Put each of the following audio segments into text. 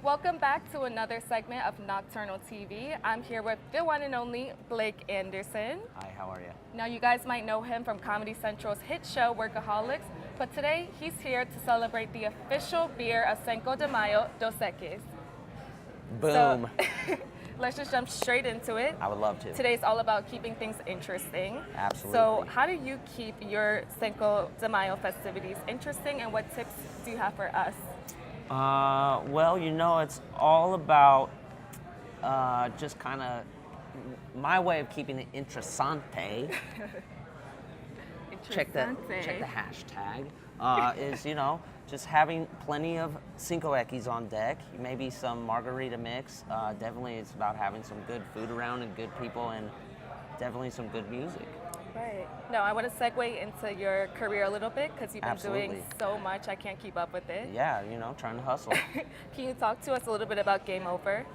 Welcome back to another segment of Nocturnal TV. I'm here with the one and only Blake Anderson. Hi, how are you? Now, you guys might know him from Comedy Central's hit show Workaholics, but today he's here to celebrate the official beer of Cinco de Mayo, Dos Equis. Boom. So, let's just jump straight into it. I would love to. Today's all about keeping things interesting. Absolutely. So how do you keep your Cinco de Mayo festivities interesting, and what tips do you have for us? Well, it's all about just kind of my way of keeping it interessante. Check the hashtag. Is just having plenty of Cinco Equis on deck, maybe some margarita mix. Definitely, it's about having some good food around and good people, and definitely some good music. Right. Now, I want to segue into your career a little bit because you've been Absolutely. doing so much, I can't keep up with it. Yeah, trying to hustle. Can you talk to us a little bit about Game Over?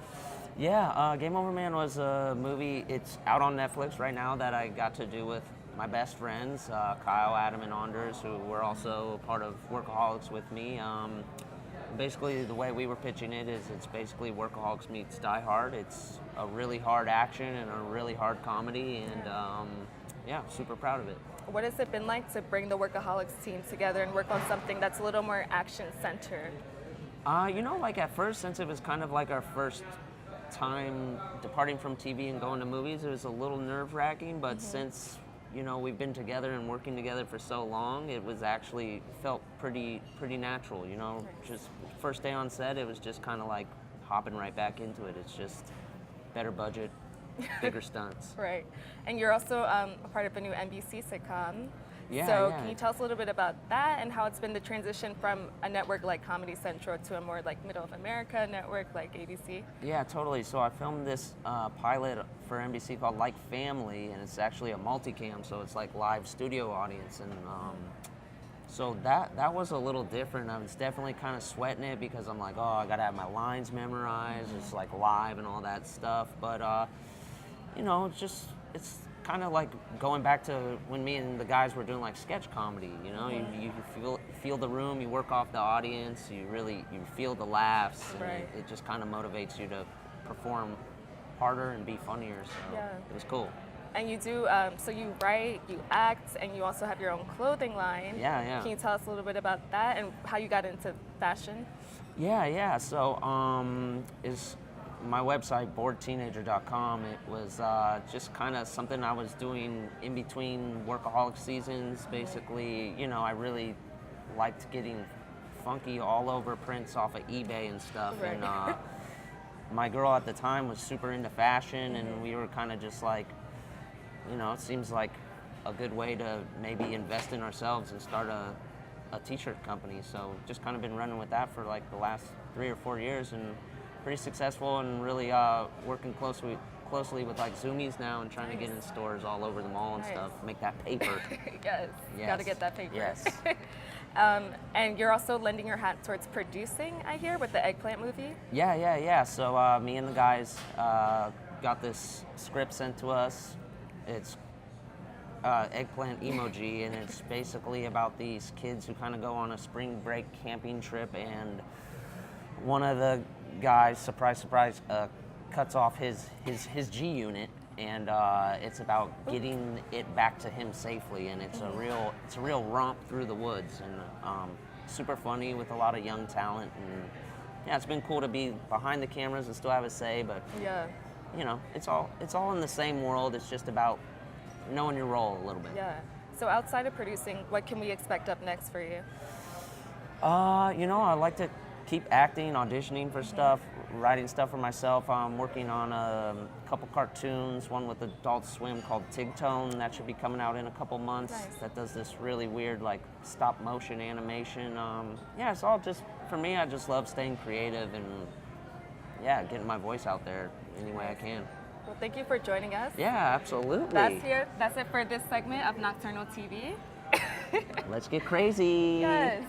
Yeah, Game Over Man was a movie. It's out on Netflix right now that I got to do with my best friends, Kyle, Adam, and Anders, who were also a part of Workaholics with me. Basically, the way we were pitching it is it's basically Workaholics meets Die Hard. It's a really hard action and a really hard comedy, and super proud of it. What has it been like to bring the Workaholics team together and work on something that's a little more action-centered? At first, since it was kind of like our first time departing from TV and going to movies, it was a little nerve-wracking, but since we've been together and working together for so long, it was actually felt pretty natural, Nice. Just first day on set, it was just kind of like hopping right back into it. It's just better budget, bigger stunts. Right. And you're also a part of a new NBC sitcom. Yeah, So yeah. can you tell us a little bit about that and how it's been the transition from a network like Comedy Central to a more like middle of America network like ABC? Yeah, totally. So I filmed this pilot for NBC called Like Family, and it's actually a multicam, so it's like live studio audience, and so that was a little different. I was definitely kind of sweating it because I'm like, I gotta have my lines memorized. It's like live and all that stuff, but it's kind of like going back to when me and the guys were doing like sketch comedy. You feel the room, you work off the audience, you feel the laughs, and Right. it just kind of motivates you to perform harder and be funnier. So Yeah. it was cool. And you do, so you write, you act, and you also have your own clothing line. Yeah. Can you tell us a little bit about that and how you got into fashion? Yeah. So is my website, boredteenager.com. It was just kind of something I was doing in between Workaholic seasons. Basically, I really liked getting funky all over prints off of eBay and stuff. Right. And my girl at the time was super into fashion, and we were kind of just like, it seems like a good way to maybe invest in ourselves and start a t-shirt company. So just kind of been running with that for like the last 3 or 4 years, and pretty successful, and really working closely with like Zoomies now and trying to get in stores all over the mall and Nice. stuff, make that paper. Yes. Yes. Got to get that paper. Yes. And you're also lending your hat towards producing, I hear, with the Eggplant movie. Yeah. So me and the guys got this script sent to us. It's eggplant emoji, and it's basically about these kids who kind of go on a spring break camping trip, and one of the guys, surprise, cuts off his G unit, and it's about getting it back to him safely, and it's a real romp through the woods, and super funny with a lot of young talent, and yeah, it's been cool to be behind the cameras and still have a say, but Yeah. it's all in the same world. It's just about knowing your role a little bit. Yeah. So outside of producing, what can we expect up next for you? I like to keep acting, auditioning for stuff, writing stuff for myself. I'm working on a couple cartoons, one with Adult Swim called Tigtone, that should be coming out in a couple months. Nice. That does this really weird like stop motion animation. It's all just, for me, I just love staying creative and getting my voice out there any way I can. Well, thank you for joining us. Yeah, absolutely. That's it for this segment of Nocturnal TV. Let's get crazy. Yes.